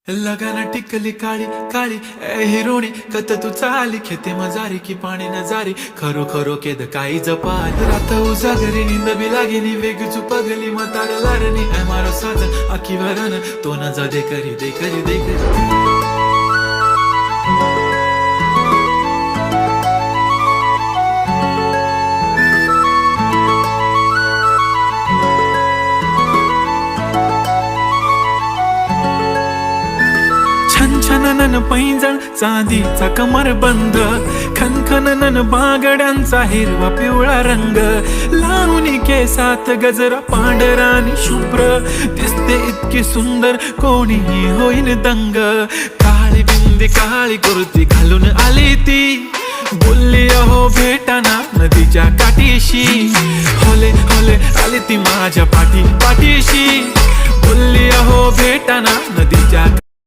लगाना टिकली काळी काळी ए हिरोणी कत तू चाली खेते मजारी की पाणी नजारी खरो खरो केद काही जपाल रात उजागरी निंद बी लागेली वेग चुपगली मतार लारणी ए मारो साजन आखी वरन तो न जा दे करी दे करी दे करी छनछनन पैंजण चांदीचा कमर बंद खनखनन बागड्यांचा हिरवा पिवळा रंग लावणी केसात गजरा पांढरानी शुभ्र दिसते इतकी सुंदर कोणीही होईन दंग काळी बिंदी काळी कुर्ती घालून आली ती बोलली अहो भेटाना नदीच्या काठीशी होले होले आली ती माझ्या पाठीशी बोलली अहो भेटाना नदीच्या